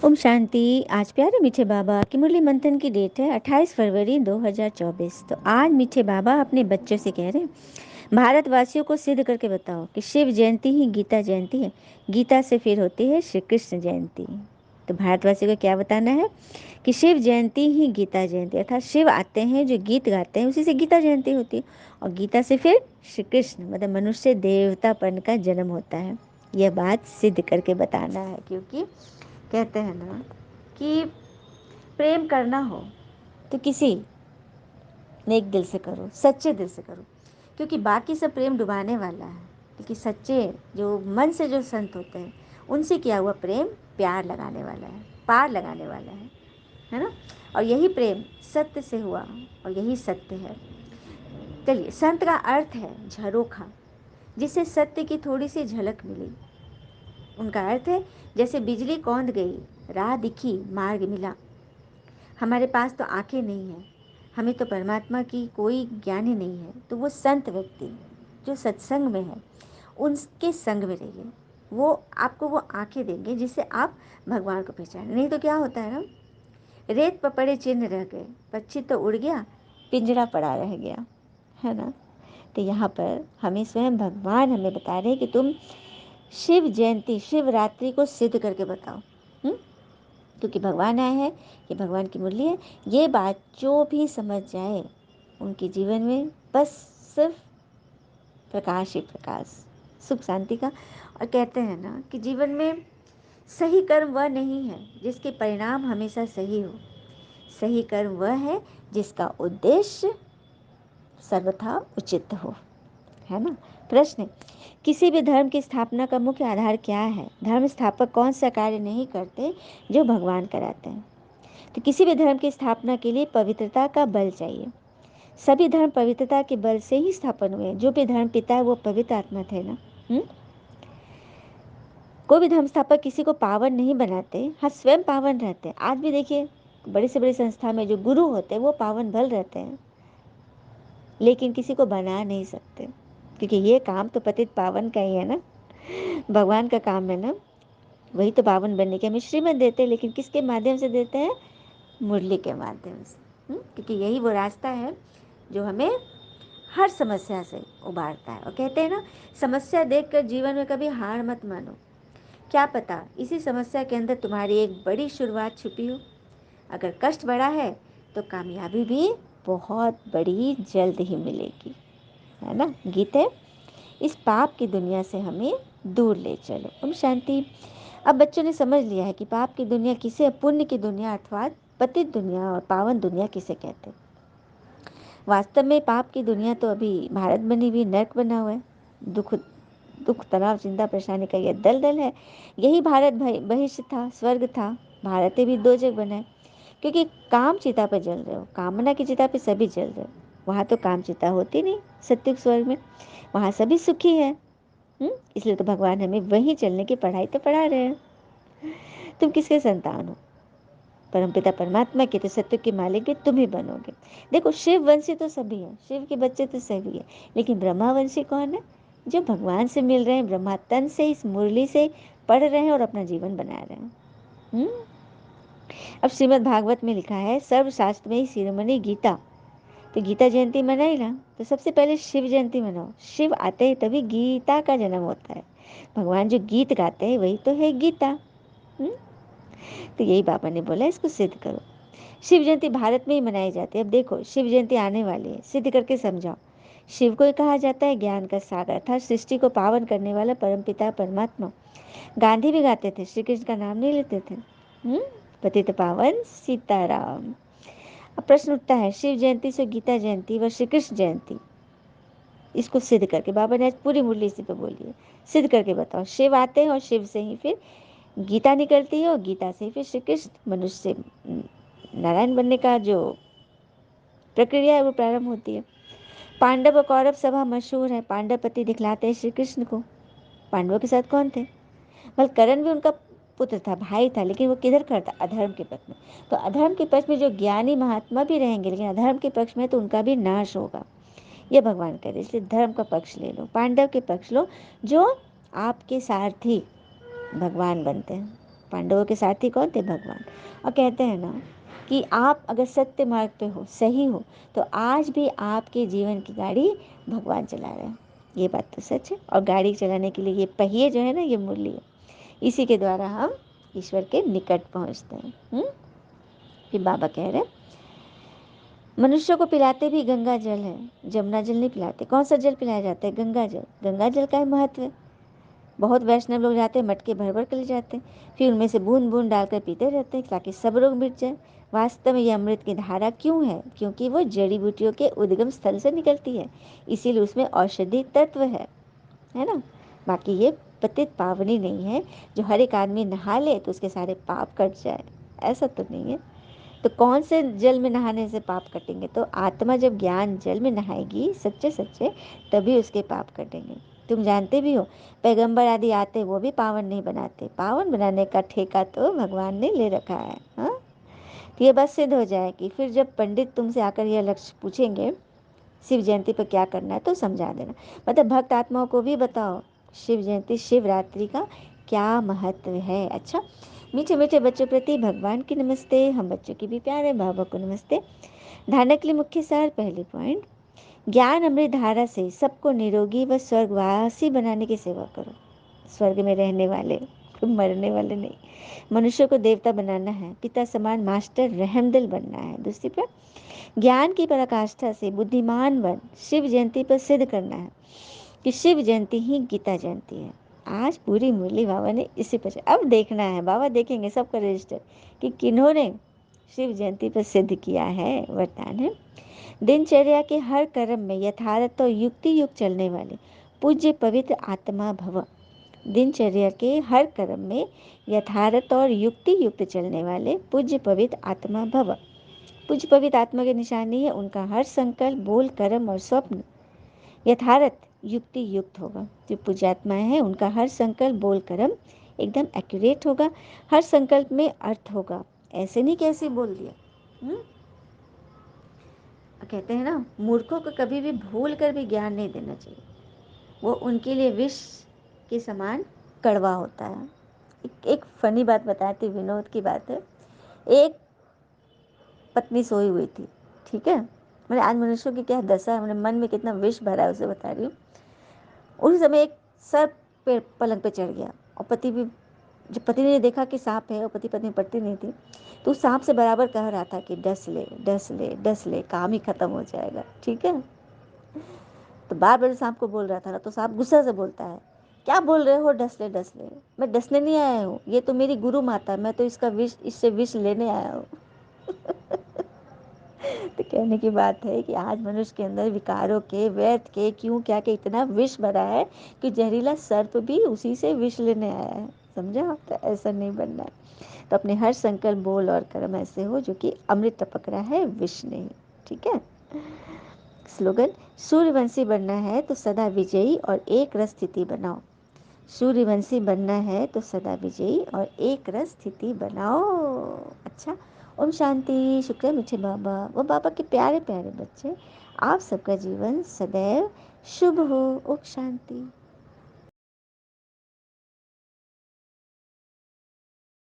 ओम शांति। आज प्यारे मीठे बाबा की मुरली मंथन की डेट है 28 फरवरी 2024। तो आज मीठे बाबा अपने बच्चों से कह रहे हैं, भारतवासियों को सिद्ध करके बताओ कि शिव जयंती ही गीता जयंती है। गीता से फिर होती है श्री कृष्ण जयंती। तो भारतवासियों को क्या बताना है कि शिव जयंती ही गीता जयंती, अर्थात शिव आते हैं जो गीत गाते हैं, उसी से गीता जयंती होती है। और गीता से फिर श्री कृष्ण मतलब मनुष्य देवतापन का जन्म होता है। यह बात सिद्ध करके बताना है, क्योंकि कहते हैं ना कि प्रेम करना हो तो किसी नेक दिल से करो, सच्चे दिल से करो, क्योंकि बाकी सब प्रेम डुबाने वाला है। क्योंकि सच्चे जो मन से जो संत होते हैं उनसे किया हुआ प्रेम प्यार लगाने वाला है, पार लगाने वाला है ना। और यही प्रेम सत्य से हुआ और यही सत्य है। चलिए, संत का अर्थ है झरोखा, जिसे सत्य की थोड़ी सी झलक मिली। उनका अर्थ है जैसे बिजली कौंध गई, राह दिखी, मार्ग मिला। हमारे पास तो आंखें नहीं हैं, हमें तो परमात्मा की कोई ज्ञान ही नहीं है, तो वो संत व्यक्ति जो सत्संग में है उनके संग में रहिए। वो आपको वो आंखें देंगे जिससे आप भगवान को पहचानें। नहीं तो क्या होता है ना, रेत पर पड़े चिन्ह रह गए, पक्षी तो उड़ गया, पिंजरा पड़ा रह गया, है ना। तो यहाँ पर हमें स्वयं भगवान हमें बता रहे हैं कि तुम शिव जयंती शिवरात्रि को सिद्ध करके बताओ। क्योंकि भगवान आए हैं, ये भगवान की मुरली है। ये बात जो भी समझ जाए उनके जीवन में बस सिर्फ प्रकाश ही प्रकाश, सुख शांति का। और कहते हैं ना कि जीवन में सही कर्म वह नहीं है जिसके परिणाम हमेशा सही हो। सही कर्म वह है जिसका उद्देश्य सर्वथा उचित हो, है ना। प्रश्न, किसी भी धर्म की स्थापना का मुख्य आधार क्या है? धर्म स्थापक कौन सा कार्य नहीं करते जो भगवान कराते हैं? तो किसी भी धर्म की स्थापना के लिए पवित्रता का बल चाहिए। सभी धर्म पवित्रता के बल से ही स्थापन हुए। जो भी धर्म पिता है वो पवित्र आत्मा थे ना। कोई भी धर्म स्थापक किसी को पावन नहीं बनाते, हाँ स्वयं पावन रहते हैं। आज भी देखिए, बड़ी से बड़ी संस्था में जो गुरु होते हैं वो पावन भल रहते हैं, लेकिन किसी को बना नहीं सकते, क्योंकि ये काम तो पतित पावन का ही है ना। भगवान का काम है ना, वही तो पावन बनने के हमें श्रीमत देते हैं, लेकिन किसके माध्यम से देते हैं? मुरली के माध्यम से। क्योंकि यही वो रास्ता है जो हमें हर समस्या से उबारता है। और कहते हैं ना, समस्या देखकर जीवन में कभी हार मत मानो। क्या पता इसी समस्या के अंदर तुम्हारी एक बड़ी शुरुआत छुपी हो। अगर कष्ट बड़ा है तो कामयाबी भी बहुत बड़ी जल्द ही मिलेगी, है ना। गीत है, इस पाप की दुनिया से हमें दूर ले चलो। ओम शांति। अब बच्चों ने समझ लिया है कि पाप की दुनिया किसे, पुण्य की दुनिया अर्थात पतित दुनिया और पावन दुनिया किसे कहते हैं। वास्तव में पाप की दुनिया तो अभी भारत बनी हुई नर्क बना हुआ है। दुख दुख तनाव चिंता परेशानी का यह दलदल है। यही भारत भविष्य था, स्वर्ग था। भारत भी दो जग बना है, क्योंकि काम चिता पर जल रहे हो, कामना की चिता पे सभी जल रहे हो। वहाँ तो काम चिता होती नहीं सत्युग स्वर्ग में, वहाँ सभी सुखी है। इसलिए तो भगवान हमें वहीं चलने की पढ़ाई तो पढ़ा रहे हैं। तुम किसके संतान हो? परमपिता परमात्मा के, तो सत्य के मालिक भी तुम ही बनोगे। देखो, शिव वंशी तो सभी है, शिव के बच्चे तो सभी है, लेकिन ब्रह्मा वंशी कौन है? जो भगवान से मिल रहे हैं, ब्रह्मा तन से इस मुरली से पढ़ रहे हैं और अपना जीवन बना रहे हैं। अब श्रीमद् भागवत में लिखा है, सर्वशास्त्र में ही शिरोमणि गीता। तो गीता जयंती मनाई ना, तो सबसे पहले शिव जयंती मनाओ। शिव आते हैं तभी गीता का जन्म होता है। भगवान जो गीत गाते हैं वही तो है गीता। तो यही बाबा ने बोला, इसको सिद्ध करो। शिव जयंती भारत में ही मनाई जाती है। अब देखो, शिव जयंती आने वाली है, सिद्ध करके समझाओ। शिव को कहा जाता है ज्ञान का सागर, अर्थात सृष्टि को पावन करने वाला परमपिता परमात्मा। गांधी भी गाते थे, श्री कृष्ण का नाम नहीं लेते थे। पतित पावन सीताराम। अब प्रश्न उठता है, शिव जयंती से गीता जयंती व श्री कृष्ण जयंती, इसको सिद्ध करके बाबा ने आज पूरी मुरली इसी पे बोली है। सिद्ध करके बताओ। शिव आते हैं और शिव से ही फिर गीता निकलती है, और गीता से ही फिर श्री कृष्ण मनुष्य से नारायण बनने का जो प्रक्रिया है वो प्रारंभ होती है। पांडव और कौरव सभा मशहूर है। पांडव पति दिखलाते हैं श्री कृष्ण को। पांडवों के साथ कौन थे? बल करण भी उनका पुत्र था, भाई था, लेकिन वो किधर खड़ा था? अधर्म के पक्ष में। तो अधर्म के पक्ष में जो ज्ञानी महात्मा भी रहेंगे, लेकिन अधर्म के पक्ष में तो उनका भी नाश होगा, ये भगवान करे। इसलिए धर्म का पक्ष ले लो, पांडव के पक्ष लो, जो आपके सारथी भगवान बनते हैं। पांडवों के साथी कौन थे? भगवान। और कहते हैं ना कि आप अगर सत्य मार्ग पे हो, सही हो, तो आज भी आपके जीवन की गाड़ी भगवान चला रहे हैं। ये बात तो सच है। और गाड़ी चलाने के लिए ये पहिए जो है ना, ये मुरली है, इसी के द्वारा हम ईश्वर के निकट पहुंचते हैं। फिर बाबा कह रहे मनुष्यों को पिलाते भी गंगा जल है, जमुना जल नहीं पिलाते। कौन सा जल पिलाया जाता है? गंगा जल। गंगा जल का महत्व है। बहुत वैष्णव लोग जाते हैं, मटके भर भर कर ले जाते हैं, फिर उनमें से बूंद बूंद डालकर पीते रहते हैं ताकि सब रोग मिट जाए। वास्तव में यह अमृत की धारा क्यों है? क्योंकि वो जड़ी बूटियों के उद्गम स्थल से निकलती है, इसीलिए उसमें औषधि तत्व है ना। बाकी ये पतित पावनी नहीं है जो हर एक आदमी नहा ले तो उसके सारे पाप कट जाए, ऐसा तो नहीं है। तो कौन से जल में नहाने से पाप कटेंगे? तो आत्मा जब ज्ञान जल में नहाएगी सच्चे सच्चे, तभी उसके पाप कटेंगे। तुम जानते भी हो पैगंबर आदि आते, वो भी पावन नहीं बनाते। पावन बनाने का ठेका तो भगवान ने ले रखा है। हाँ, तो ये बात सिद्ध हो जाएगी। फिर जब पंडित तुमसे आकर यह लक्ष्य पूछेंगे शिव जयंती पर क्या करना है, तो समझा देना। मतलब भक्त आत्माओं को भी बताओ शिव जयंती, शिवरात्रि का क्या महत्व है। अच्छा, मीठे मीठे बच्चों प्रति भगवान की नमस्ते। हम बच्चों की भी प्यारे बाबा को नमस्ते। धारणा के लिए मुख्य सार, पहले पॉइंट, ज्ञान अमृत धारा से सबको निरोगी व स्वर्गवासी बनाने की सेवा करो। स्वर्ग में रहने वाले, मरने वाले नहीं। मनुष्य को देवता बनाना है, पिता समान मास्टर रहमदिल बनना है। दूसरी पर ज्ञान की पराकाष्ठा से बुद्धिमान बन शिव जयंती पर सिद्ध करना है कि शिव जयंती ही गीता जयंती है। आज पूरी मुरली बाबा ने इसी पर, अब देखना है, बाबा देखेंगे सबका रजिस्टर कि किन्होंने शिव जयंती पर सिद्ध किया है। वरदान है, दिनचर्या के हर कर्म में यथार्थ और युक्ति युक्त चलने वाले पूज्य पवित्र आत्मा भव। दिनचर्या के हर कर्म में यथार्थ और युक्ति युक्त चलने वाले पूज्य पवित्र आत्मा भव। पूज्य पवित्र आत्मा की निशानी है उनका हर संकल्प, बोल, कर्म और स्वप्न यथार्थ युक्ति युक्त होगा। जो पूज्यात्माएं हैं उनका हर संकल्प, बोल, कर्म एकदम एक्यूरेट होगा। हर संकल्प में अर्थ होगा, ऐसे नहीं कैसे बोल दिया। कहते हैं ना, मूर्खों को कभी भी भूल कर भी ज्ञान नहीं देना चाहिए, वो उनके लिए विष के समान कड़वा होता है। एक फनी बात बताती, विनोद की बात है। एक पत्नी सोई हुई थी, ठीक है। मैंने आज मनुष्यों की क्या दशा है, मेरे मन में कितना विष भरा है उसे बता रही हूँ। उस समय एक सर्प पे पलंग पे चढ़ गया और पति भी, जब पति ने देखा कि सांप है और पति पत्नी पड़ती नहीं थी, तो उस सांप से बराबर कह रहा था कि डस ले डस ले डस ले, काम ही खत्म हो जाएगा, ठीक है। तो बार बार सांप को बोल रहा था ना, तो सांप गुस्सा से बोलता है, क्या बोल रहे हो, डस ले डस ले। मैं डसने नहीं आया हूँ, ये तो मेरी गुरु माता, मैं तो इसका विष, इससे विष लेने आया हूँ। तो कहने की बात है कि आज मनुष्य के अंदर विकारों के, व्यर्थ के, क्यों क्या के इतना विष भरा है कि जहरीला सर्प भी उसी से विष लेने आया है, समझा। तो ऐसा नहीं बनना है। तो अपने हर संकल्प, बोल और कर्म ऐसे हो जो कि अमृत टपक रहा है, विष नहीं, ठीक है। स्लोगन, सूर्यवंशी बनना है तो सदा विजयी और एक रस स्थिति बनाओ। सूर्यवंशी बनना है तो सदा विजयी और एक रस स्थिति बनाओ। अच्छा, ओम शांति। शुक्र मीठे बाबा, वो बाबा के प्यारे प्यारे बच्चे, आप सबका जीवन सदैव शुभ हो। ओम शांति।